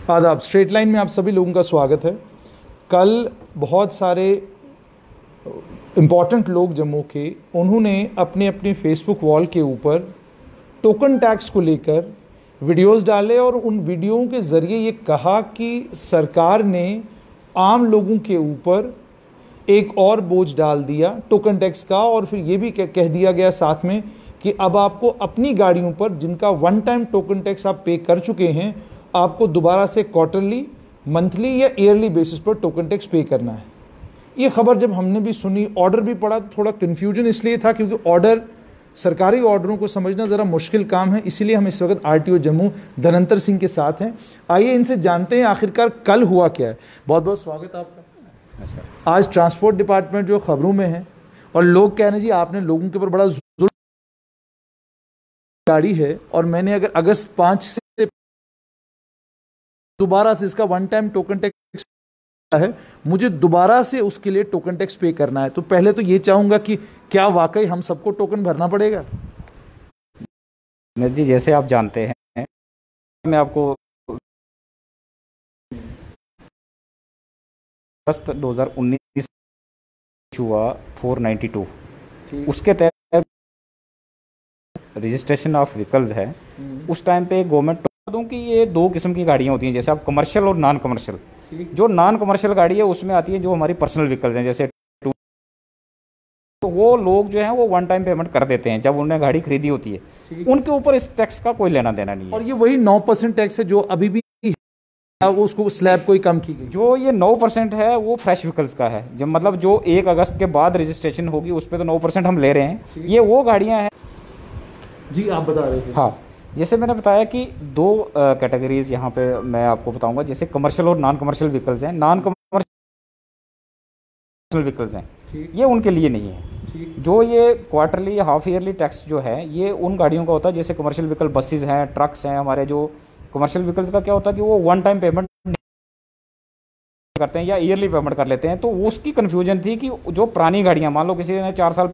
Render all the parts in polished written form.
आदाब। Straight line में आप सभी लोगों का स्वागत है। कल बहुत सारे इम्पॉर्टेंट लोग जम्मू के, उन्होंने अपने अपने फेसबुक वॉल के ऊपर टोकन टैक्स को लेकर वीडियोस डाले और उन वीडियोओं के ज़रिए ये कहा कि सरकार ने आम लोगों के ऊपर एक और बोझ डाल दिया टोकन टैक्स का, और फिर ये भी कह दिया गया साथ में कि अब आपको अपनी गाड़ियों पर जिनका वन टाइम टोकन टैक्स आप पे कर चुके हैं, आपको दोबारा से क्वार्टरली, मंथली या ईयरली बेसिस पर टोकन टैक्स पे करना है। ये खबर जब हमने भी सुनी, ऑर्डर भी पढ़ा, तो थोड़ा कन्फ्यूजन इसलिए था क्योंकि ऑर्डर, सरकारी ऑर्डरों को समझना ज़रा मुश्किल काम है। इसीलिए हम इस वक्त आरटीओ जम्मू धनंतर सिंह के साथ हैं। आइए इनसे जानते हैं आखिरकार कल हुआ क्या है। बहुत बहुत स्वागत आपका। आज ट्रांसपोर्ट डिपार्टमेंट जो खबरों में है और लोग कह रहे हैं जी आपने लोगों के ऊपर बड़ा जुल्म, गाड़ी है और मैंने अगर अगस्त 5 से दोबारा से इसका वन टाइम टोकन टैक्स है, मुझे दोबारा से उसके लिए टोकन टैक्स पे करना है, तो पहले तो ये चाहूंगा कि क्या वाकई हम सबको टोकन भरना पड़ेगा? जी, जैसे आप जानते हैं, मैं आपको अगस्त 2019 हुआ 492, उसके तहत रजिस्ट्रेशन ऑफ व्हीकल्स है। उस टाइम पे गवर्नमेंट दूं कि ये दो किस्म की गाड़ियां होती हैं, जैसे आप कमर्शियल और नॉन कमर्शियल। जो नॉन कमर्शियल गाड़ी है उसमें आती है जो हमारी पर्सनल व्हीकल्स हैं, जैसे तो वो लोग जो हैं वो वन टाइम पेमेंट कर देते हैं जब उन्होंने गाड़ी खरीदी होती है, उनके ऊपर इस टैक्स का कोई लेना देना नहीं है। और ये वही 9% टैक्स है जो अभी भी उसको स्लैब कोई कम की गई। जो ये 9% है वो फ्रेश व्हीकल्स का है, जब मतलब जो 1 अगस्त के बाद रजिस्ट्रेशन होगी उस पर तो 9% हम ले रहे हैं। ये वो गाड़ियां हैं जी आप बता रहे थे। हाँ, जैसे मैंने बताया कि दो कैटेगरीज यहाँ पे मैं आपको बताऊंगा, जैसे कमर्शियल और नॉन कमर्शियल व्हीकल्स हैं। नॉन कमर्शियल व्हीकल्स हैं, ये उनके लिए नहीं है। जो ये क्वार्टरली हाफ ईयरली टैक्स जो है ये उन गाड़ियों का होता है, जैसे कमर्शियल व्हीकल, बसेज हैं, ट्रक्स हैं हमारे। जो कमर्शियल व्हीकल्स का क्या होता है कि वो वन टाइम पेमेंट करते हैं या ईयरली पेमेंट कर लेते हैं। तो उसकी कन्फ्यूजन थी कि जो पुरानी गाड़ियाँ, मान लो किसी ने 4 साल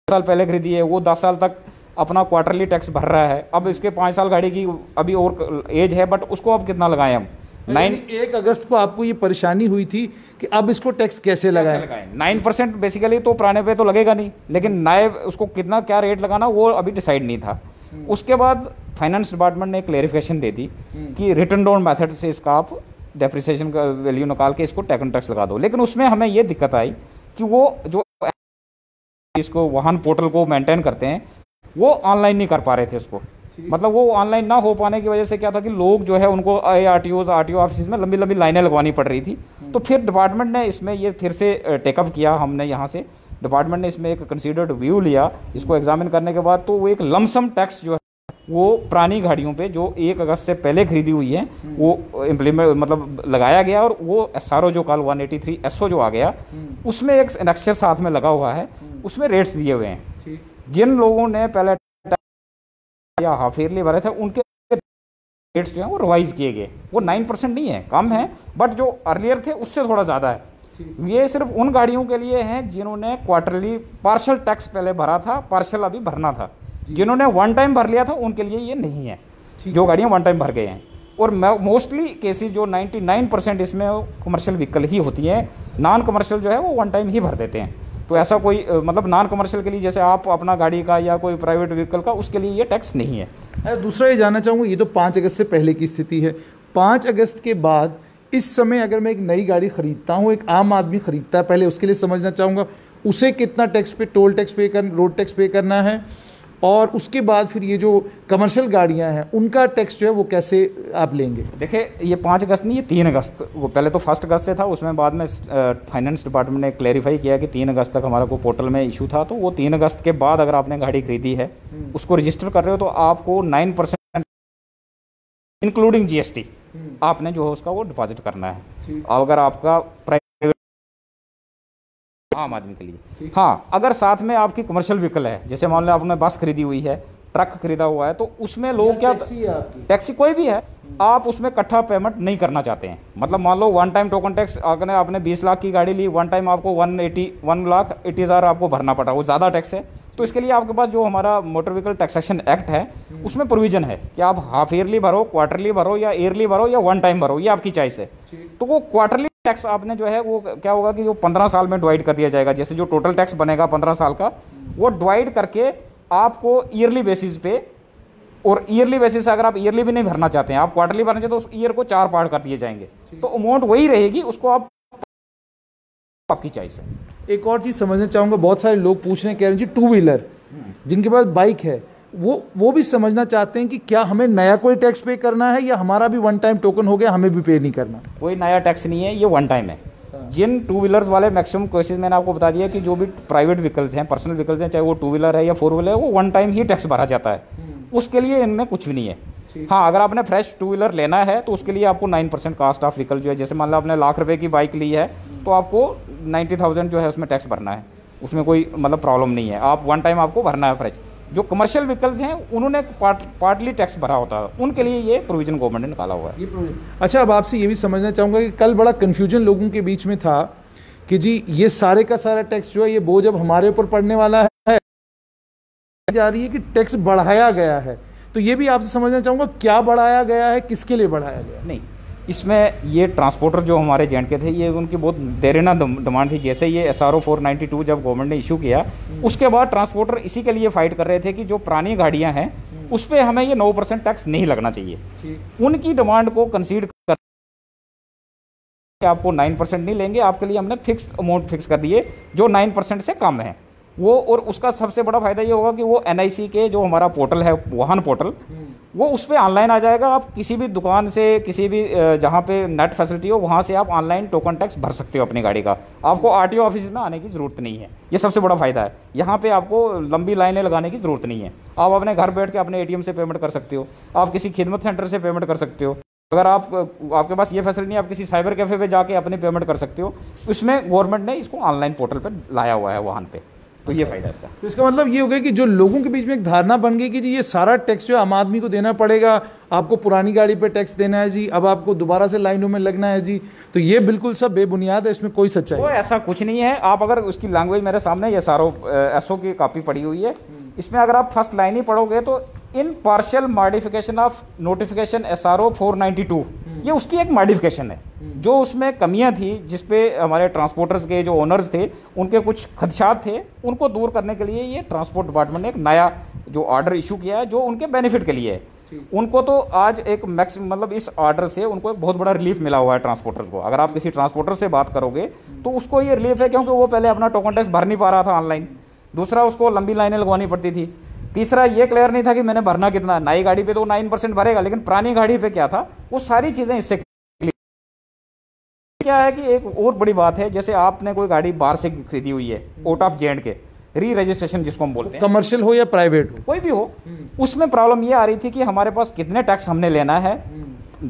पहले खरीदी है, वो 10 साल तक अपना क्वार्टरली टैक्स भर रहा है। अब इसके 5 साल गाड़ी की अभी और एज है, बट उसको अब कितना लगाएं हम? 1 अगस्त को आपको ये परेशानी हुई थी कि अब इसको टैक्स कैसे लगाएं? 9% बेसिकली तो पुराने पे तो लगेगा नहीं, लेकिन नए उसको कितना क्या रेट लगाना वो अभी डिसाइड नहीं था। उसके बाद फाइनेंस डिपार्टमेंट ने क्लेरिफिकेशन दे दी कि रिटर्न डाउन मेथड से इसका आप डेप्रिसिएशन का वैल्यू निकाल के इसको टोकन टैक्स लगा दो। लेकिन उसमें हमें ये दिक्कत आई कि वो जो इसको वाहन पोर्टल को मेंटेन करते हैं वो ऑनलाइन नहीं कर पा रहे थे उसको। मतलब वो ऑनलाइन ना हो पाने की वजह से क्या था कि लोग जो है उनको आरटीओ ऑफिस में लंबी लंबी लाइनें लगवानी पड़ रही थी। तो फिर डिपार्टमेंट ने इसमें ये फिर से टेकअप किया। हमने यहाँ से डिपार्टमेंट ने इसमें एक कंसीडर्ड व्यू लिया, इसको एग्जामिन करने के बाद तो वो एक लमसम टैक्स जो है वो पुरानी गाड़ियों पे जो 1 अगस्त से पहले खरीदी हुई है वो इम्प्लीमेंट मतलब लगाया गया। और वो एसआरओ जो कल 183 एसओ जो आ गया उसमें एक एनेक्सर साथ में लगा हुआ है, उसमें रेट्स दिए हुए हैं। जिन लोगों ने पहले या हाफ ईयरली भरे थे उनके रेट्स जो हैं वो रिवाइज किए गए। वो 9% नहीं है, कम है, बट जो अर्लियर थे उससे थोड़ा ज़्यादा है। ये सिर्फ उन गाड़ियों के लिए हैं जिन्होंने क्वार्टरली पार्शियल टैक्स पहले भरा था, पार्शियल अभी भरना था। जिन्होंने वन टाइम भर लिया था उनके लिए ये नहीं है, जो गाड़ियाँ वन टाइम भर गए हैं। और मोस्टली केसेस जो 99% इसमें कमर्शियल व्हीकल ही होती है, नॉन कमर्शियल जो है वो वन टाइम ही भर देते हैं। तो ऐसा कोई मतलब नॉन कमर्शियल के लिए जैसे आप अपना गाड़ी का या कोई प्राइवेट व्हीकल का, उसके लिए ये टैक्स नहीं है। दूसरा ये जानना चाहूँगा, ये तो 5 अगस्त से पहले की स्थिति है। 5 अगस्त के बाद इस समय अगर मैं एक नई गाड़ी खरीदता हूँ, एक आम आदमी खरीदता है, पहले उसके लिए समझना चाहूँगा उसे कितना टैक्स पे, टोल टैक्स पे कर, रोड टैक्स पे करना है, और उसके बाद फिर ये जो कमर्शियल गाड़ियां हैं उनका टैक्स जो है वो कैसे आप लेंगे? देखिए, ये 5 अगस्त नहीं, ये 3 अगस्त, वो पहले तो 1 अगस्त से था, उसमें बाद में फाइनेंस डिपार्टमेंट ने क्लेरिफाई किया कि 3 अगस्त तक हमारा को पोर्टल में इशू था। तो वो 3 अगस्त के बाद अगर आपने गाड़ी खरीदी है, उसको रजिस्टर कर रहे हो, तो आपको 9% इंक्लूडिंग जीएसटी आपने जो है उसका वो डिपॉजिट करना है। अगर आपका प्राइवेट आम आदमी के लिए, हाँ, अगर साथ में आपकी कमर्शियल व्हीकल है, जैसे मान लो आपने बस खरीदी हुई है, ट्रक खरीदा हुआ है, तो उसमें लोग क्या, टैक्सी कोई भी है, आप उसमें इकट्ठा पेमेंट नहीं करना चाहते हैं। मतलब मान लो वन टाइम टोकन टैक्स आपने 20 लाख की गाड़ी ली, वन टाइम आपको 1,80,000 आपको भरना पड़ा, वो ज़्यादा टैक्स है। तो इसके लिए आपके पास जो हमारा मोटर व्हीकल टैक्सेशन एक्ट है उसमें प्रोविजन है कि आप हाफ ईयरली भरो, क्वार्टरली भरो या ईयरली भरो या वन टाइम भरो, ये आपकी चॉइस है। तो वो क्वार्टरली टैक्स आपने जो है वो क्या होगा कि वो 15 साल में डिवाइड कर दिया जाएगा। जैसे जो टोटल टैक्स बनेगा 15 साल का, वो डिवाइड करके आपको ईयरली बेसिस पे, और ईयरली बेसिस से अगर आप ईयरली भी नहीं भरना चाहते हैं, आप क्वार्टरली भरना चाहते हैं, तो ईयर को 4 पार्ट कर दिए जाएंगे, तो अमाउंट वही रहेगी, उसको आप आपकी चॉइस है। एक और चीज़ समझना चाहूँगा, बहुत सारे लोग पूछ रहे हैं, कह रहे हैं जी टू व्हीलर जिनके पास बाइक है वो भी समझना चाहते हैं कि क्या हमें नया कोई टैक्स पे करना है या हमारा भी वन टाइम टोकन हो गया, हमें भी पे नहीं करना? कोई नया टैक्स नहीं है, ये वन टाइम है। जिन टू व्हीलर्स वाले मैक्सिमम केसेस मैंने आपको बता दिया कि जो भी प्राइवेट व्हीकल्स हैं, पर्सनल व्हीकल्स हैं, चाहे वो टू व्हीलर है या फोर व्हीलर है, वो वन टाइम ही टैक्स भरा जाता है, उसके लिए इनमें कुछ भी नहीं है। हाँ, अगर आपने फ्रेश टू व्हीलर लेना है तो उसके लिए आपको 9% कास्ट ऑफ व्हीकल जो है, जैसे मान लो आपने ₹1,00,000 की बाइक ली है तो आपको 90,000 जो है उसमें टैक्स भरना है, उसमें कोई मतलब प्रॉब्लम नहीं है, आप वन टाइम आपको भरना है फ्रेश। जो कमर्शियल व्हीकल्स हैं उन्होंने पार्टली टैक्स भरा होता है, उनके लिए ये प्रोविजन गवर्नमेंट ने निकाला हुआ है। अच्छा, अब आपसे ये भी समझना चाहूँगा कि कल बड़ा कन्फ्यूजन लोगों के बीच में था कि जी ये सारे का सारा टैक्स जो है ये बोझ अब हमारे ऊपर पड़ने वाला है, जा रही है कि टैक्स बढ़ाया गया है, तो ये भी आपसे समझना चाहूँगा क्या बढ़ाया गया है, किसके लिए बढ़ाया गया? नहीं, इसमें ये ट्रांसपोर्टर जो हमारे जेएंड के थे, ये उनकी बहुत देरीना डिमांड थी। जैसे ये SRO 492 जब गवर्नमेंट ने इशू किया, उसके बाद ट्रांसपोर्टर इसी के लिए फाइट कर रहे थे कि जो पुरानी गाड़ियां हैं उस पर हमें ये 9% टैक्स नहीं लगना चाहिए। उनकी डिमांड को कंसीड कर आपको 9% नहीं लेंगे, आपके लिए हमने फिक्स अमाउंट फिक्स कर दिए जो 9% से कम है वो। और उसका सबसे बड़ा फायदा ये होगा कि वो NIC के जो हमारा पोर्टल है, वाहन पोर्टल, वो उस पर ऑनलाइन आ जाएगा। आप किसी भी दुकान से, किसी भी जहाँ पे नेट फैसिलिटी हो, वहाँ से आप ऑनलाइन टोकन टैक्स भर सकते हो अपनी गाड़ी का, आपको RTO ऑफिस में आने की ज़रूरत नहीं है। ये सबसे बड़ा फ़ायदा है, यहाँ पे आपको लंबी लाइनें लगाने की ज़रूरत नहीं है। आप अपने घर बैठ के अपने ATM से पेमेंट कर सकते हो, आप किसी खिदमत सेंटर से पेमेंट कर सकते हो। अगर आपके पास ये फैसिलिटी नहीं, आप किसी साइबर कैफ़े पे जाके अपनी पेमेंट कर सकते हो। इसमें गवर्नमेंट ने इसको ऑनलाइन पोर्टल पर लाया हुआ है वाहन पे, तो ये फायदा इसका। तो इसका मतलब ये हो गया कि जो लोगों के बीच में एक धारणा बन गई कि जी ये सारा टैक्स जो है आम आदमी को देना पड़ेगा, आपको पुरानी गाड़ी पे टैक्स देना है जी, अब आपको दोबारा से लाइनों में लगना है जी, तो ये बिल्कुल सब बेबुनियाद है, इसमें कोई सच्चाई नहीं। ऐसा कुछ नहीं है। आप अगर उसकी लैंग्वेज मेरे सामने ये SO की कॉपी पड़ी हुई है, इसमें अगर आप फर्स्ट लाइन ही पढ़ोगे तो in partial modification of notification SRO 492, ये उसकी एक मॉडिफिकेशन है। जो उसमें कमियां थी, जिसपे हमारे ट्रांसपोर्टर्स के जो ओनर्स थे उनके कुछ खदशात थे, उनको दूर करने के लिए ये ट्रांसपोर्ट डिपार्टमेंट ने एक नया जो ऑर्डर इशू किया है, जो उनके बेनिफिट के लिए है। उनको तो आज एक मैक्सिमम मतलब इस ऑर्डर से उनको एक बहुत बड़ा रिलीफ मिला हुआ है ट्रांसपोर्टर्स को। अगर आप किसी ट्रांसपोर्टर से बात करोगे तो उसको ये रिलीफ है, क्योंकि वो पहले अपना टोकन टैक्स भर नहीं पा रहा था ऑनलाइन, दूसरा उसको लंबी लाइनें लगवानी पड़ती थी, तीसरा ये क्लियर नहीं था कि मैंने भरना कितना। नई गाड़ी पे तो 9% भरेगा, लेकिन पुरानी गाड़ी पे क्या था, वो सारी चीज़ें इससे क्या है कि एक और बड़ी बात है, जैसे आपने कोई गाड़ी बाहर से खरीदी हुई है, आउट ऑफ जेएंड के, री रजिस्ट्रेशन जिसको हम बोलते हैं, कमर्शियल हो या प्राइवेट हो, कोई भी हो, उसमें प्रॉब्लम ये आ रही थी कि हमारे पास कितने टैक्स हमने लेना है।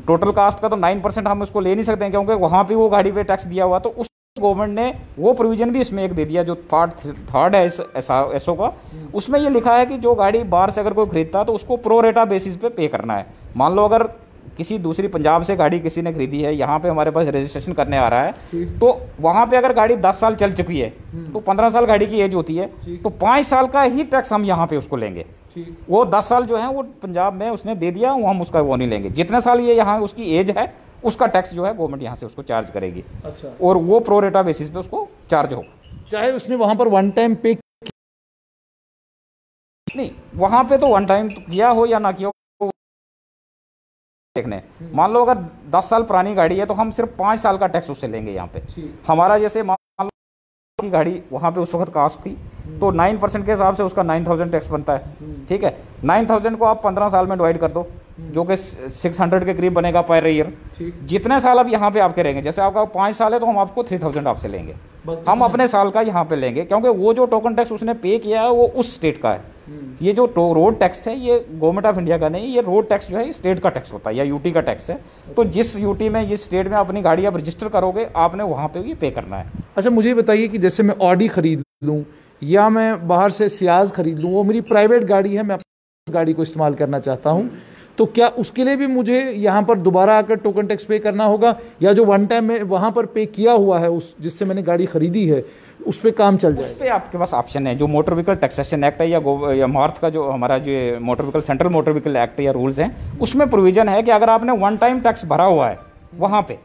टोटल कास्ट का तो 9% हम उसको ले नहीं सकते हैं, क्योंकि वहाँ पे वो गाड़ी पे टैक्स दिया हुआ। तो उस गवर्नमेंट ने वो प्रोविजन भी इसमें एक दे दिया, जो थर्ड है SO का। उसमें ये लिखा है कि जो गाड़ी बाहर से अगर कोई खरीदता है तो उसको प्रो रेटा बेसिस पे करना है। मान लो अगर किसी दूसरी पंजाब से गाड़ी किसी ने खरीदी है, यहाँ पे हमारे पास रजिस्ट्रेशन करने आ रहा है, तो वहाँ पे अगर गाड़ी 10 साल चल चुकी है तो 15 साल गाड़ी की एज होती है, तो 5 साल का ही टैक्स हम यहाँ पे उसको लेंगे। वो 10 साल जो है वो पंजाब में उसने दे दिया, वो हम उसका वो नहीं लेंगे। जितने साल ये यहाँ उसकी एज है उसका टैक्स जो है गवर्नमेंट यहाँ से उसको चार्ज करेगी। अच्छा। और वो प्रो रेटा बेसिस पे उसको चार्ज होगा, चाहे उसने वहाँ पर वन टाइम पे नहीं, वहाँ पे तो वन टाइम किया हो या ना किया हो देखने। मान लो अगर 10 साल पुरानी गाड़ी है तो हम सिर्फ 5 साल का टैक्स उससे लेंगे यहाँ पे। हमारा जैसे मान लो की गाड़ी वहाँ पे उस वक्त कास्ट थी, तो 9% के हिसाब से उसका 9,000 टैक्स बनता है। ठीक है, 9,000 को आप 15 साल में डिवाइड कर दो, जो कि 600 के करीब बनेगा पर ईयर। जितने साल अब यहाँ पे आपके रहेंगे, जैसे आपका 5 साल है तो हम आपको 3,000 आपसे लेंगे, हम अपने साल का यहाँ पे लेंगे, क्योंकि वो जो टोकन टैक्स उसने पे किया है वो उस स्टेट का है। ये जो रोड टैक्स है ये गवर्नमेंट ऑफ इंडिया का नहीं, ये रोड टैक्स जो है स्टेट का टैक्स होता है या यूटी का टैक्स है। तो जिस यूटी में, जिस स्टेट में अपनी गाड़ी आप रजिस्टर करोगे, आपने वहाँ पे ये पे करना है। अच्छा, मुझे बताइए कि जैसे मैं ऑडी खरीद लूँ या मैं बाहर से सियाज खरीद लूँ, वो मेरी प्राइवेट गाड़ी है, मैं अपनी गाड़ी को इस्तेमाल करना चाहता हूँ, तो क्या उसके लिए भी मुझे यहाँ पर दोबारा आकर टोकन टैक्स पे करना होगा, या जो वन टाइम में वहाँ पर पे किया हुआ है उस जिससे मैंने गाड़ी खरीदी है उस पर काम चल उस जाए। पे आपके पास ऑप्शन है, जो मोटर व्हीकल टैक्सेशन एक्ट है या मार्थ का जो हमारा जो motor vehicle central motor vehicle act या रूल्स हैं, उसमें प्रोविजन है कि अगर आपने वन टाइम टैक्स भरा हुआ है वहाँ पे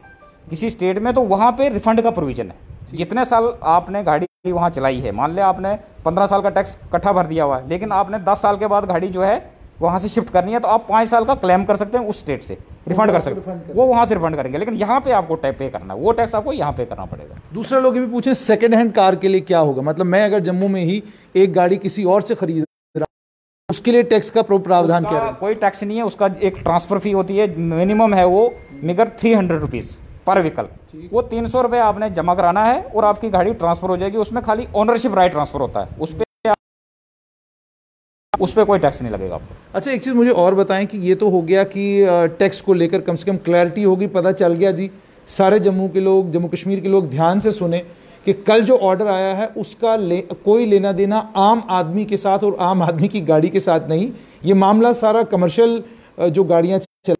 किसी स्टेट में, तो वहाँ पे रिफंड का प्रोविजन है। जितने साल आपने गाड़ी वहाँ चलाई है, मान लिया आपने 15 साल का टैक्स इकट्ठा भर दिया हुआ है, लेकिन आपने 10 साल के बाद गाड़ी जो है वहाँ से शिफ्ट करनी है, तो आप 5 साल का क्लेम कर सकते हैं उस स्टेट से, रिफंड कर सकते हैं, वो वहाँ से रिफंड करेंगे। लेकिन यहाँ पे आपको पे करना है, वो टैक्स आपको यहाँ पे करना पड़ेगा। दूसरे लोग ये भी पूछे सेकेंड हैंड कार के लिए क्या होगा, मतलब मैं अगर जम्मू में ही एक गाड़ी किसी और से खरीद रहा हूं, उसके लिए टैक्स का प्रावधान क्या है? कोई टैक्स नहीं है, उसका एक ट्रांसफर फी होती है, मिनिमम है वो मगर 300 रुपीज़ पर व्हीकल। वो 300 रुपये आपने जमा कराना है और आपकी गाड़ी ट्रांसफर हो जाएगी। उसमें खाली ओनरशिप राइट ट्रांसफर होता है, उस पर कोई टैक्स नहीं लगेगा आपको। अच्छा, एक चीज़ मुझे और बताएं कि ये तो हो गया कि टैक्स को लेकर कम से कम क्लैरिटी होगी, पता चल गया जी। सारे जम्मू के लोग, जम्मू कश्मीर के लोग ध्यान से सुने कि कल जो ऑर्डर आया है उसका कोई लेना देना आम आदमी के साथ और आम आदमी की गाड़ी के साथ नहीं। ये मामला सारा कमर्शियल जो गाड़ियाँ चल,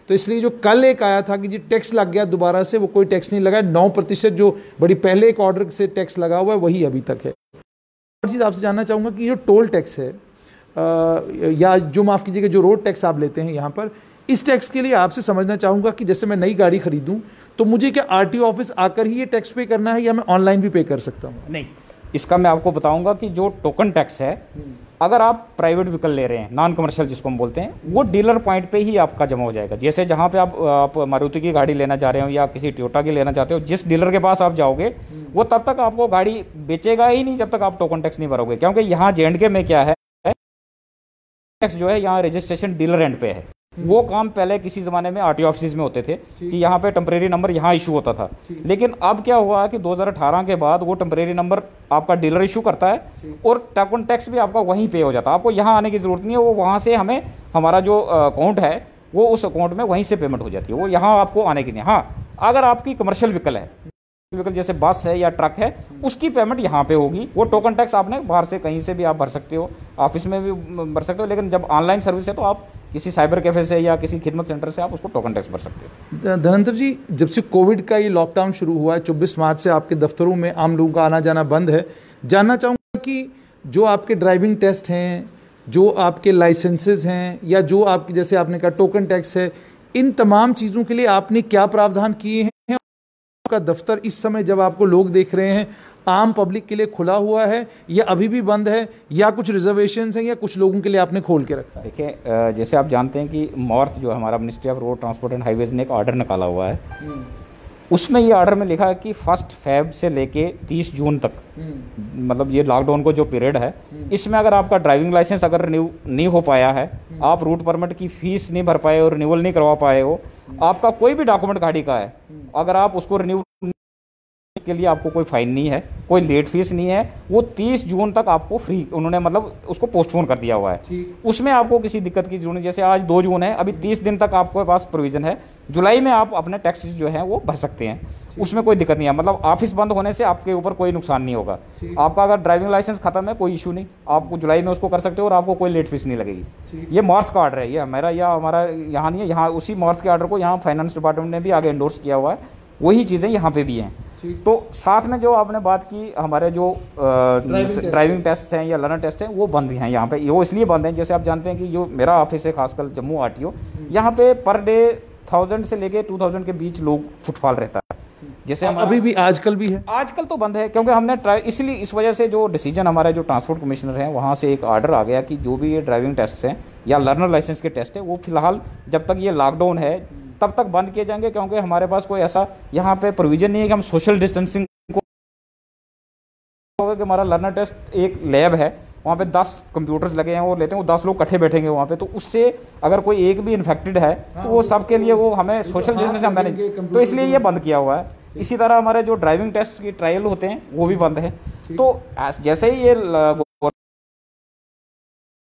तो इसलिए जो कल एक आया था कि जी टैक्स लग गया दोबारा से, वो कोई टैक्स नहीं लगा। 9% जो बड़ी पहले एक ऑर्डर से टैक्स लगा हुआ है वही अभी तक है। और चीज़ आपसे जानना चाहूँगा कि जो टोल टैक्स है या जो माफ़ कीजिएगा जो रोड टैक्स आप लेते हैं यहाँ पर, इस टैक्स के लिए आपसे समझना चाहूँगा कि जैसे मैं नई गाड़ी खरीदूँ तो मुझे क्या आरटीओ ऑफिस आकर ही ये टैक्स पे करना है या मैं ऑनलाइन भी पे कर सकता हूँ? नहीं, इसका मैं आपको बताऊंगा कि जो टोकन टैक्स है, अगर आप प्राइवेट व्हीकल ले रहे हैं, नॉन कमर्शियल जिसको हम बोलते हैं, वो डीलर पॉइंट पे ही आपका जमा हो जाएगा। जैसे जहाँ पे आप मारुति की गाड़ी लेना चाह रहे हो या किसी टोयोटा की लेना चाहते हो, जिस डीलर के पास आप जाओगे वो तब तक आपको गाड़ी बेचेगा ही नहीं जब तक आप टोकन टैक्स नहीं भरोगे। क्योंकि यहाँ J&K में क्या है, टैक्स जो है यहाँ रजिस्ट्रेशन डीलर एंड पे है। वो काम पहले किसी ज़माने में आरटीओ ऑफिस में होते थे कि यहाँ पे टेम्परेरी नंबर यहाँ इशू होता था, लेकिन अब क्या हुआ कि 2018 के बाद वो टेम्परेरी नंबर आपका डीलर इशू करता है और टोकन टैक्स भी आपका वहीं पे हो जाता है। आपको यहाँ आने की ज़रूरत नहीं है, वो वहाँ से हमें हमारा जो अकाउंट है वो उस अकाउंट में वहीं से पेमेंट हो जाती है, वो यहाँ आपको आने की नहीं। हाँ, अगर आपकी कमर्शियल व्हीकल है, व्हीकल जैसे बस है या ट्रक है, उसकी पेमेंट यहाँ पे होगी। वो टोकन टैक्स आपने बाहर से कहीं से भी आप भर सकते हो, ऑफिस में भी भर सकते हो, लेकिन जब ऑनलाइन सर्विस है तो आप किसी साइबर कैफे से या किसी खिदमत सेंटर से आप उसको टोकन टैक्स भर सकते हो। धनंतर जी, जब से कोविड का ये लॉकडाउन शुरू हुआ है 24 मार्च से आपके दफ्तरों में आम लोगों का आना जाना बंद है, जानना चाहूँगा कि जो आपके ड्राइविंग टेस्ट हैं, जो आपके लाइसेंसेज हैं या जो आपके जैसे आपने कहा टोकन टैक्स है, इन तमाम चीज़ों के लिए आपने क्या प्रावधान किए हैं? आपका दफ्तर इस समय जब आपको लोग देख रहे हैं आम पब्लिक के लिए खुला हुआ है या अभी भी बंद है, या कुछ रिजर्वेशंस हैं या कुछ लोगों के लिए आपने खोल के रखा है? देखिए, जैसे आप जानते हैं कि मॉर्थ जो हमारा ministry of road transport and highways ने एक ऑर्डर निकाला हुआ है, उसमें ये ऑर्डर में लिखा है कि 1 फ़रवरी से लेके 30 जून तक, मतलब ये लॉकडाउन को जो पीरियड है, इसमें अगर आपका ड्राइविंग लाइसेंस अगर रिन्यू नहीं हो पाया है, आप रूट परमिट की फीस नहीं भर पाए और रिन्यूअल नहीं करवा पाए हो, आपका कोई भी डॉक्यूमेंट गाड़ी का है, अगर आप उसको रिन्यू के लिए आपको कोई फाइन नहीं है, कोई लेट फीस नहीं है, वो 30 जून तक आपको फ्री, उन्होंने मतलब उसको पोस्टपोन कर दिया हुआ है। उसमें आपको किसी दिक्कत की जरूरत नहीं। जैसे आज 2 जून है, अभी 30 दिन तक आपके पास प्रोविजन है, जुलाई में आप अपने टैक्सेस जो है वो भर सकते हैं, उसमें कोई दिक्कत नहीं है। मतलब ऑफिस बंद होने से आपके ऊपर कोई नुकसान नहीं होगा। आपका अगर ड्राइविंग लाइसेंस खत्म है, कोई इशू नहीं, आप जुलाई में उसको कर सकते हो और आपको कोई लेट फीस नहीं लगेगी। ये मॉर्थ का ऑर्डर है, ये मेरा या हमारा यहाँ नहीं है, यहाँ उसी मॉर्थ के ऑर्डर को यहाँ फाइनेंस डिपार्टमेंट ने भी आगे एंडोर्स किया हुआ है, वही चीज़ें यहाँ पे भी हैं। तो साथ में जो आपने बात की, हमारे जो ड्राइविंग टेस्ट हैं या लर्नर टेस्ट हैं वो बंद हैं यहाँ पे। वो इसलिए बंद हैं, जैसे आप जानते हैं कि जो मेरा ऑफिस है खासकर जम्मू आरटीओ, यहाँ पे पर डे 1000 से लेके 2000 के बीच लोग फुटफॉल रहता है। जैसे अभी भी आजकल भी है, आजकल तो बंद है, क्योंकि हमने इसलिए इस वजह से जो डिसीजन हमारे जो ट्रांसपोर्ट कमिश्नर हैं वहाँ से एक ऑर्डर आ गया कि जो भी ये ड्राइविंग टेस्ट हैं या लर्नर लाइसेंस के टेस्ट है वो फिलहाल जब तक ये लॉकडाउन है तब तक बंद किए जाएंगे, क्योंकि हमारे पास कोई ऐसा यहाँ पे प्रोविजन नहीं है कि हम सोशल डिस्टेंसिंग को, कि हमारा लर्नर टेस्ट एक लैब है, वहाँ पे 10 कंप्यूटर्स लगे हैं, वो लेते हैं, वो 10 लोग इकट्ठे बैठेंगे वहाँ पे, तो उससे अगर कोई एक भी इन्फेक्टेड है तो वो सबके लिए वो हमें सोशल डिस्टेंस हम मैनेज, तो इसलिए ये बंद किया हुआ है। इसी तरह हमारे जो ड्राइविंग टेस्ट की ट्रायल होते हैं वो भी बंद है। तो जैसे ही ये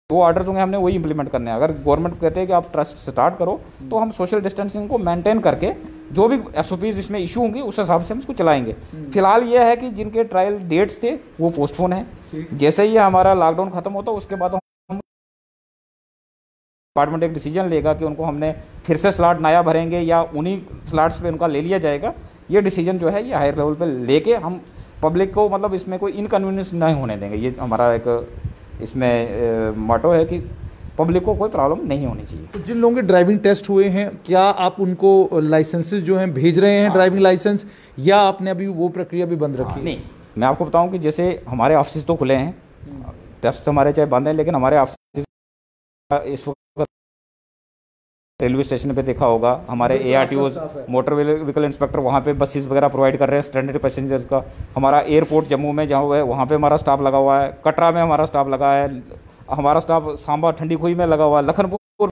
वो ऑर्डर्स होंगे हमने वही इंप्लीमेंट करने हैं। अगर गवर्नमेंट कहते हैं कि आप ट्रस्ट स्टार्ट करो तो हम सोशल डिस्टेंसिंग को मेंटेन करके जो भी SOPs इसमें इशू होंगी उस हिसाब से हम इसको चलाएंगे। फिलहाल ये है कि जिनके ट्रायल डेट्स थे वो पोस्टपोन है। जैसे ही हमारा लॉकडाउन खत्म होता है उसके बाद हम डिपार्टमेंट एक डिसीजन लेगा कि उनको हमने फिर से स्लॉट नया भरेंगे या उन्हीं स्लॉट्स पे उनका ले लिया जाएगा। ये डिसीजन जो है ये हायर लेवल पे लेके हम पब्लिक को मतलब इसमें कोई इनकन्वीनियंस नहीं होने देंगे। ये हमारा एक इसमें मोटो है कि पब्लिक को कोई प्रॉब्लम नहीं होनी चाहिए। तो जिन लोगों के ड्राइविंग टेस्ट हुए हैं, क्या आप उनको लाइसेंसेस जो हैं भेज रहे हैं, ड्राइविंग लाइसेंस, या आपने अभी वो प्रक्रिया भी बंद रखी है? नहीं, मैं आपको बताऊं कि जैसे हमारे ऑफिस तो खुले हैं, टेस्ट हमारे चाहे बंद हैं, लेकिन हमारे ऑफिस इस वक्त रेलवे स्टेशन पे देखा होगा हमारे ARTOs मोटर व्हीकल इंस्पेक्टर वहाँ पे बसेस वगैरह प्रोवाइड कर रहे हैं स्टैंडर्ड पैसेंजर्स का। हमारा एयरपोर्ट जम्मू में जहाँ है वहाँ पे हमारा स्टाफ लगा हुआ है, कटरा में हमारा स्टाफ लगा है, हमारा स्टाफ सांबा ठंडी खुई में लगा हुआ है, लखनपुर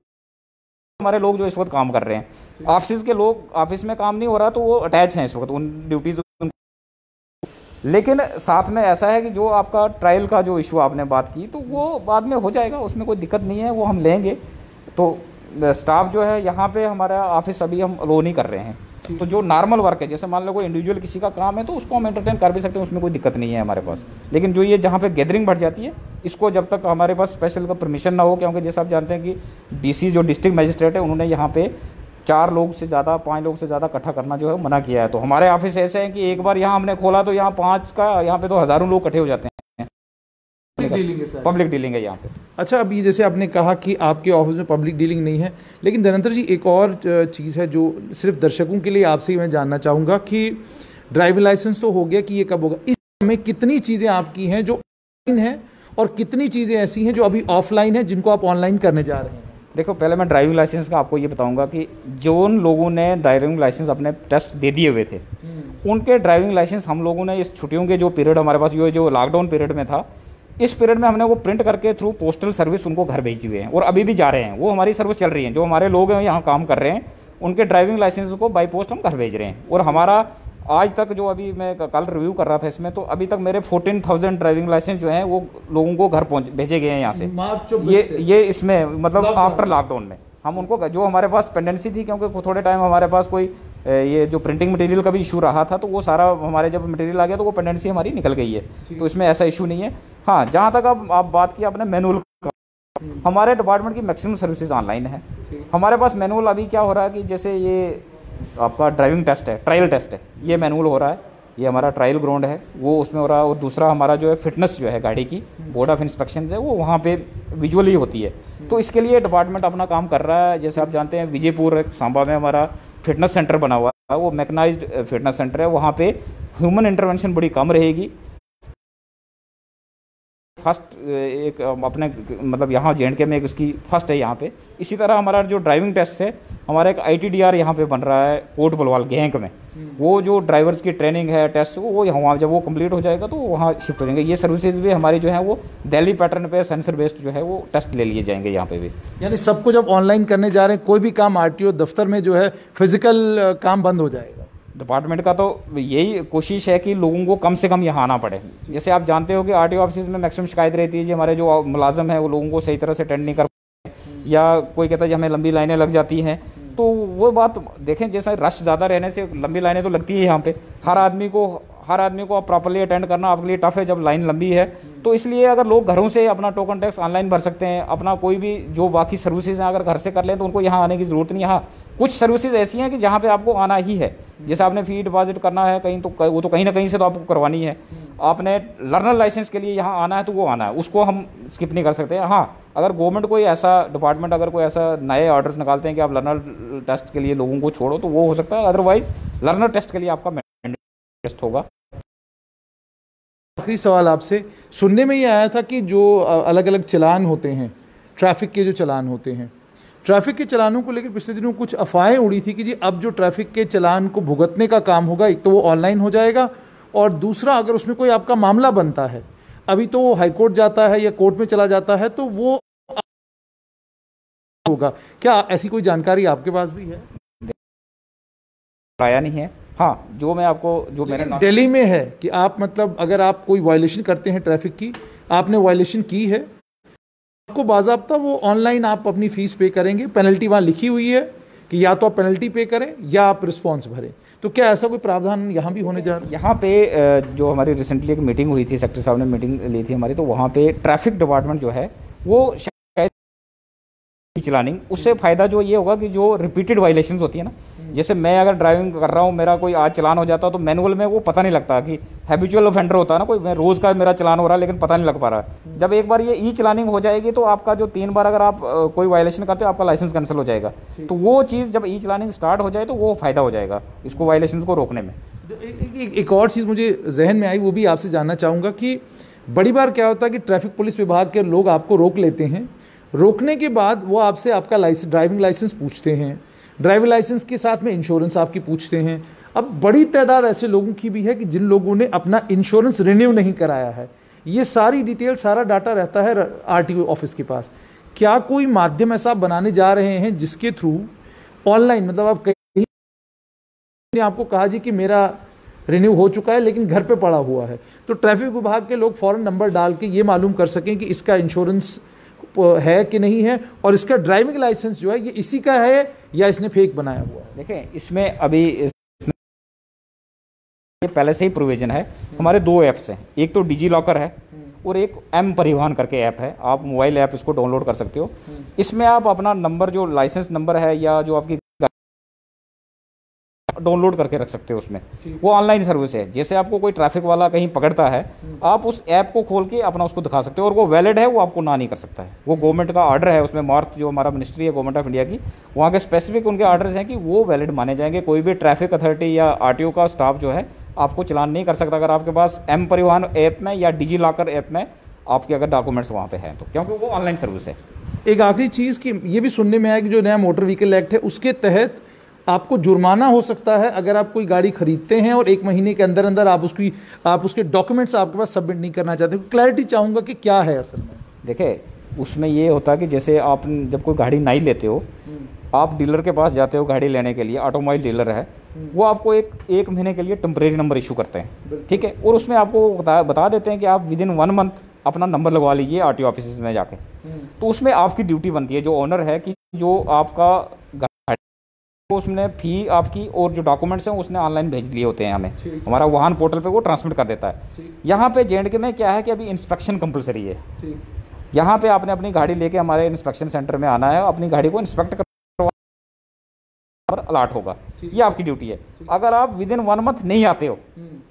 हमारे लोग जो इस वक्त काम कर रहे हैं। ऑफिस के लोग ऑफिस में काम नहीं हो रहा तो वो अटैच हैं इस वक्त उन ड्यूटीज। लेकिन साथ में ऐसा है कि जो आपका ट्रायल का जो इशू आपने बात की तो वो बाद में हो जाएगा, उसमें कोई दिक्कत नहीं है, वो हम लेंगे। तो स्टाफ जो है यहाँ पे हमारा ऑफिस अभी हम अलो नहीं कर रहे हैं। तो जो नॉर्मल वर्क है, जैसे मान लो कोई इंडिविजुअल किसी का काम है तो उसको हम एंटरटेन कर भी सकते हैं, उसमें कोई दिक्कत नहीं है हमारे पास। लेकिन जो ये जहाँ पे गैदरिंग बढ़ जाती है, इसको जब तक हमारे पास स्पेशल का परमिशन ना हो, क्योंकि जैसे आप जानते हैं कि DC जो डिस्ट्रिक्ट मजिस्ट्रेट है उन्होंने यहाँ पे 4 लोग से ज़्यादा 5 लोग से ज़्यादा इकट्ठा करना जो है मना किया है। तो हमारे ऑफिस ऐसे हैं कि एक बार यहाँ हमने खोला तो यहाँ 5 का यहाँ पे तो हज़ारों लोग इकट्ठे हो जाते हैं। पब्लिक डीलिंग है यहाँ पे। अच्छा, अभी जैसे आपने कहा कि आपके ऑफिस में पब्लिक डीलिंग नहीं है, लेकिन धनंतर जी एक और चीज़ है जो सिर्फ दर्शकों के लिए आपसे ही मैं जानना चाहूँगा कि ड्राइविंग लाइसेंस तो हो गया कि ये कब होगा, इस समय कितनी चीज़ें आपकी हैं जो ऑनलाइन हैं और कितनी चीज़ें ऐसी हैं जो अभी ऑफलाइन हैं जिनको आप ऑनलाइन करने जा रहे हैं? देखो, पहले मैं ड्राइविंग लाइसेंस का आपको ये बताऊंगा कि जो उन लोगों ने ड्राइविंग लाइसेंस अपने टेस्ट दे दिए हुए थे उनके ड्राइविंग लाइसेंस हम लोगों ने इस छुट्टियों के जो पीरियड हमारे पास ये जो लॉकडाउन पीरियड में था, इस पीरियड में हमने वो प्रिंट करके थ्रू पोस्टल सर्विस उनको घर भेजे हुए हैं और अभी भी जा रहे हैं। वो हमारी सर्विस चल रही है, जो हमारे लोग हैं यहाँ काम कर रहे हैं उनके ड्राइविंग लाइसेंस को बाई पोस्ट हम घर भेज रहे हैं। और हमारा आज तक जो अभी मैं कल रिव्यू कर रहा था इसमें, तो अभी तक मेरे 14,000 ड्राइविंग लाइसेंस जो हैं वो लोगों को घर भेजे गए हैं यहाँ से। ये इसमें मतलब आफ्टर लॉकडाउन में हम उनको जो हमारे पास पेंडेंसी थी, क्योंकि थोड़े टाइम हमारे पास कोई ये जो प्रिंटिंग मटेरियल का भी इशू रहा था, तो वो सारा हमारे जब मटेरियल आ गया तो वो पेंडेंसी हमारी निकल गई है, तो इसमें ऐसा इशू नहीं है। हाँ, जहाँ तक अब आप बात की आपने मैनुअल का, हमारे डिपार्टमेंट की मैक्सिमम सर्विसेज ऑनलाइन है। हमारे पास मैनुअल अभी क्या हो रहा है कि जैसे ये आपका ड्राइविंग टेस्ट है, ट्रायल टेस्ट है, ये मैनुअल हो रहा है, ये हमारा ट्रायल ग्राउंड है वो उसमें हो रहा है। और दूसरा हमारा जो है फिटनेस जो है गाड़ी की बोर्ड ऑफ इंस्पेक्शन है वो वहाँ पे विजुअली होती है। तो इसके लिए डिपार्टमेंट अपना काम कर रहा है। जैसे आप जानते हैं विजयपुर सांबा में हमारा फिटनेस सेंटर बना हुआ है, वो मैकेनाइज्ड फिटनेस सेंटर है, वहाँ पे ह्यूमन इंटरवेंशन बड़ी कम रहेगी। फर्स्ट एक अपने मतलब यहाँ J&K में एक उसकी फर्स्ट है यहाँ पे। इसी तरह हमारा जो ड्राइविंग टेस्ट है, हमारा एक ITDR यहाँ पे बन रहा है कोट बलवाल गैंग में। वो जो ड्राइवर्स की ट्रेनिंग है टेस्ट वो वहाँ जब वो कंप्लीट हो जाएगा तो वहाँ शिफ्ट हो जाएंगे। ये सर्विसेज भी हमारी जो है वो दिल्ली पैटर्न पे सेंसर बेस्ड जो है वो टेस्ट ले लिए जाएंगे यहाँ पे भी। यानी सब कुछ अब ऑनलाइन करने जा रहे हैं, कोई भी काम RTO दफ्तर में जो है फिजिकल काम बंद हो जाएगा। डिपार्टमेंट का तो यही कोशिश है कि लोगों को कम से कम यहाँ आना पड़े। जैसे आप जानते हो कि RTO ऑफिस में मैक्सिमम शिकायत रहती है जी हमारे जो मुलाजम है वो लोगों को सही तरह से अटेंड नहीं कर पाते, या कोई कहता है जी हमें लंबी लाइनें लग जाती हैं। तो वो बात देखें, जैसा रश ज़्यादा रहने से लंबी लाइनें तो लगती है यहाँ पे। हर आदमी को आप प्रॉपर्ली अटेंड करना आपके लिए टफ है जब लाइन लंबी है। तो इसलिए अगर लोग घरों से अपना टोकन टैक्स ऑनलाइन भर सकते हैं, अपना कोई भी जो बाकी सर्विसेज हैं अगर घर से कर लें तो उनको यहाँ आने की ज़रूरत नहीं। हाँ, कुछ सर्विसेज ऐसी हैं कि जहाँ पे आपको आना ही है। जैसे आपने फी डिपॉजिट करना है कहीं, तो वो तो कहीं ना कहीं से तो आपको करवानी है। आपने लर्नर लाइसेंस के लिए यहाँ आना है तो वो आना है, उसको हम स्किप नहीं कर सकते हैं। हाँ, अगर गवर्नमेंट कोई ऐसा डिपार्टमेंट अगर कोई ऐसा नए ऑर्डर्स निकालते हैं कि आप लर्नर टेस्ट के लिए लोगों को छोड़ो तो वो हो सकता है, अदरवाइज लर्नर टेस्ट के लिए आपका टेस्ट होगा। आखिरी सवाल आपसे, सुनने में ये आया था कि जो अलग अलग चलान होते हैं, ट्रैफिक के जो चलान होते हैं, ट्रैफिक के चलानों को लेकर पिछले दिनों कुछ अफवाहें उड़ी थी कि जी अब जो ट्रैफिक के चलान को भुगतने का काम होगा, एक तो वो ऑनलाइन हो जाएगा और दूसरा अगर उसमें कोई आपका मामला बनता है, अभी तो वो हाईकोर्ट जाता है या कोर्ट में चला जाता है, तो वो होगा। क्या ऐसी कोई जानकारी आपके पास भी है? आया नहीं है। हाँ, जो मैं आपको जो मैंने दिल्ली में है कि आप मतलब अगर आप कोई वायलेशन करते हैं ट्रैफिक की, आपने वायलेशन की है, आपको बाज़ाब्ता वो ऑनलाइन आप अपनी फ़ीस पे करेंगे, पेनल्टी वहाँ लिखी हुई है कि या तो आप पेनल्टी पे करें या आप रिस्पॉन्स भरें। तो क्या ऐसा कोई प्रावधान यहाँ भी होने जा रहा है? यहाँ पे जो हमारी रिसेंटली एक मीटिंग हुई थी, सेक्रेटरी साहब ने मीटिंग ली थी हमारी, तो वहाँ पे ट्रैफिक डिपार्टमेंट जो है वो चलानिंग, उससे फ़ायदा जो ये होगा कि जो रिपीटेड वायलेशंस होती है ना, जैसे मैं अगर ड्राइविंग कर रहा हूँ, मेरा कोई आज चलान हो जाता है तो मैनुअल में वो पता नहीं लगता कि हैबिचुअल ऑफेंडर होता है ना कोई, मैं रोज़ का मेरा चलान हो रहा है लेकिन पता नहीं लग पा रहा है। जब एक बार ये ई चलानिंग हो जाएगी तो आपका जो 3 बार अगर आप कोई वायलेशन करते हो आपका लाइसेंस कैंसिल हो जाएगा। तो वो चीज़ जब ई चलानिंग स्टार्ट हो जाए तो वो फ़ायदा हो जाएगा इसको वायलेशन को रोकने में। एक और चीज़ मुझे जहन में आई, वो भी आपसे जानना चाहूँगा कि बड़ी बार क्या होता है कि ट्रैफिक पुलिस विभाग के लोग आपको रोक लेते हैं, रोकने के बाद वो आपसे आपका ड्राइविंग लाइसेंस पूछते हैं, ड्राइविंग लाइसेंस के साथ में इंश्योरेंस आपकी पूछते हैं। अब बड़ी तादाद ऐसे लोगों की भी है कि जिन लोगों ने अपना इंश्योरेंस रिन्यू नहीं कराया है। ये सारी डिटेल, सारा डाटा रहता है आरटीओ ऑफिस के पास। क्या कोई माध्यम ऐसा बनाने जा रहे हैं जिसके थ्रू ऑनलाइन, मतलब आप कहीं आपको कहा जी कि मेरा रिन्यू हो चुका है लेकिन घर पे पड़ा हुआ है, तो ट्रैफिक विभाग के लोग फौरन नंबर डाल के ये मालूम कर सकें कि इसका इंश्योरेंस है कि नहीं है और इसका ड्राइविंग लाइसेंस जो है ये इसी का है या इसने फेक बनाया हुआ है। देखें, इसमें अभी पहले से ही प्रोविजन है। हमारे 2 ऐप्स हैं, एक तो डिजी लॉकर है और एक एम परिवहन करके ऐप है। आप मोबाइल ऐप इसको डाउनलोड कर सकते हो। इसमें आप अपना नंबर, जो लाइसेंस नंबर है या जो आपकी डाउनलोड करके रख सकते हो उसमें। वो ऑनलाइन सर्विस है। जैसे आपको कोई ट्रैफिक वाला कहीं पकड़ता है, आप उस ऐप को खोल के अपना उसको दिखा सकते हो और वो वैलिड है, वो आपको ना नहीं कर सकता है। वो गवर्नमेंट का ऑर्डर है, उसमें मार्थ जो हमारा मिनिस्ट्री है गवर्नमेंट ऑफ इंडिया की, वहाँ के स्पेसिफिक उनके ऑर्डर्स हैं कि वो वैलिड माने जाएंगे। कोई भी ट्रैफिक अथॉरिटी या आरटीओ का स्टाफ जो है आपको चलान नहीं कर सकता अगर आपके पास एम परिवहन ऐप में या डिजी लॉकर ऐप में आपके अगर डॉक्यूमेंट्स वहाँ पे हैं तो, क्योंकि वो ऑनलाइन सर्विस है। एक आखिरी चीज़ कि ये भी सुनने में आया कि जो नया मोटर व्हीकल एक्ट है उसके तहत आपको जुर्माना हो सकता है अगर आप कोई गाड़ी खरीदते हैं और 1 महीने के अंदर अंदर आप उसके डॉक्यूमेंट्स आपके पास सबमिट नहीं करना चाहते। क्लैरिटी चाहूँगा कि क्या है असल में। देखिए, उसमें ये होता है कि जैसे आप जब कोई गाड़ी नई लेते हो, आप डीलर के पास जाते हो गाड़ी लेने के लिए, ऑटोमोबाइल डीलर है, वो आपको एक महीने के लिए टेम्परेरी नंबर इशू करते हैं, ठीक है। और उसमें आपको बता देते हैं कि आप विदिन 1 मंथ अपना नंबर लगवा लीजिए आरटीओ ऑफिस में जाके। तो उसमें आपकी ड्यूटी बनती है, जो ओनर है, कि जो आपका गाड़ी उसने फी आपकी और जो डॉक्यूमेंट्स हैं उसने ऑनलाइन भेज दिए होते हैं हमें, हमारा वाहन पोर्टल पे वो ट्रांसमिट कर देता है। यहाँ पे जेएंडके में क्या है कि अभी इंस्पेक्शन कंपलसरी है। यहाँ पे आपने अपनी गाड़ी लेके हमारे इंस्पेक्शन सेंटर में आना है, अपनी गाड़ी को इंस्पेक्ट अलर्ट होगा, ये आपकी ड्यूटी है। अगर आप विदिन 1 मंथ नहीं आते हो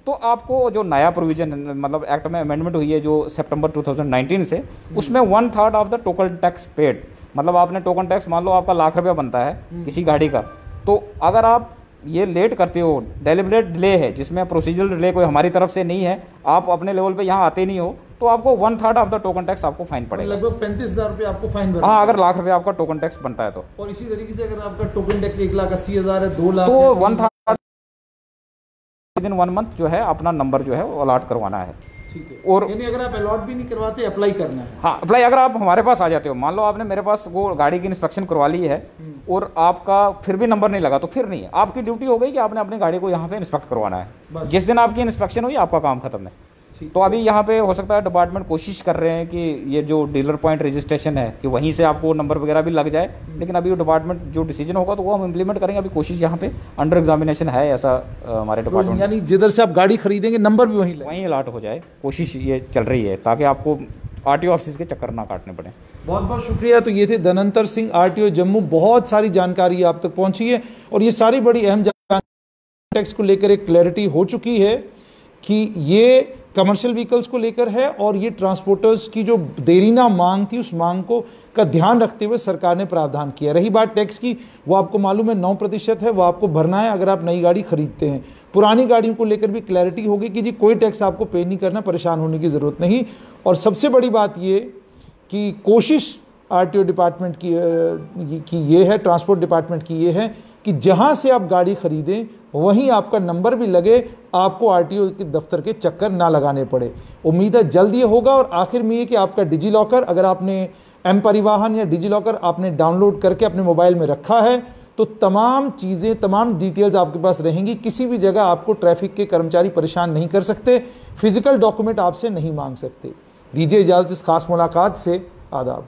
तो आपको जो नया प्रोविजन, मतलब एक्ट में अमेंडमेंट हुई है जो सितंबर 2019 से, उसमें 1/3 of the token tax paid, मतलब आपने टोकन टैक्स, मान लो आपका लाख रुपया बनता है किसी गाड़ी का, तो अगर आप ये लेट करते हो, डेलिबरेट डिले है जिसमें प्रोसीजरल डिले कोई हमारी तरफ से नहीं है, आप अपने लेवल पे यहाँ आते नहीं हो, तो आपको 1/3 ऑफ द टोकन टैक्स आपको फाइन पड़ेगा। लगभग 35,000 रुपये आपको फाइन भरना। हाँ, अगर लाख रुपया आपका टोकन टैक्स बनता है तो। और इसी तरीके से अगर आपका टोकन टैक्स 1,80,000 है, 2 लाख, तो 1/3 विदिन 1 मंथ जो है अपना नंबर जो है वो अलॉट करवाना है। ठीक है। और यानी अगर आप अलॉट भी नहीं करवाते, अप्लाई करना है। हाँ, अप्लाई अगर आप हमारे पास आ जाते हो, मान लो आपने मेरे पास वो गाड़ी की इंस्पेक्शन करवा ली है और आपका फिर भी नंबर नहीं लगा, तो फिर नहीं है, आपकी ड्यूटी हो गई कि आपने अपनी गाड़ी को यहाँ पे इंस्पेक्ट करवाना है। जिस दिन आपकी इंस्पेक्शन हुई आपका काम खत्म है। तो अभी यहाँ पे हो सकता है डिपार्टमेंट कोशिश कर रहे हैं कि ये जो डीलर पॉइंट रजिस्ट्रेशन है कि वहीं से आपको नंबर वगैरह भी लग जाए, लेकिन अभी डिपार्टमेंट जो डिसीजन होगा तो वो हम इम्प्लीमेंट करेंगे। अभी कोशिश यहाँ पे अंडर एग्जामिनेशन है ऐसा हमारे डिपार्टमेंट, यानी जिधर से आप गाड़ी खरीदेंगे नंबर भी वहीं अलॉट हो जाए, कोशिश ये चल रही है ताकि आपको आरटीओ ऑफिस के चक्कर ना काटने पड़े। बहुत बहुत शुक्रिया। तो ये थे धनंतर सिंह, आरटीओ जम्मू। बहुत सारी जानकारी आप तक पहुंची है और ये सारी बड़ी अहम जानकारी टैक्स को लेकर एक क्लैरिटी हो चुकी है कि ये कमर्शियल व्हीकल्स को लेकर है और ये ट्रांसपोर्टर्स की जो देरीना मांग थी उस मांग को का ध्यान रखते हुए सरकार ने प्रावधान किया। रही बात टैक्स की, वो आपको मालूम है 9% है, वो आपको भरना है अगर आप नई गाड़ी खरीदते हैं। पुरानी गाड़ियों को लेकर भी क्लैरिटी होगी कि जी कोई टैक्स आपको पे नहीं करना, परेशान होने की ज़रूरत नहीं। और सबसे बड़ी बात ये कि कोशिश आरटीओ डिपार्टमेंट की ये है, ट्रांसपोर्ट डिपार्टमेंट की ये है कि जहां से आप गाड़ी खरीदें वहीं आपका नंबर भी लगे, आपको आरटीओ के दफ्तर के चक्कर ना लगाने पड़े। उम्मीद है जल्द ये होगा। और आखिर में ये कि आपका डिजी लॉकर, अगर आपने एम परिवहन या डिजी लॉकर आपने डाउनलोड करके अपने मोबाइल में रखा है तो तमाम चीज़ें, तमाम डिटेल्स आपके पास रहेंगी। किसी भी जगह आपको ट्रैफिक के कर्मचारी परेशान नहीं कर सकते, फिजिकल डॉक्यूमेंट आपसे नहीं मांग सकते। दीजिए इजाज़त इस खास मुलाकात से। आदाब।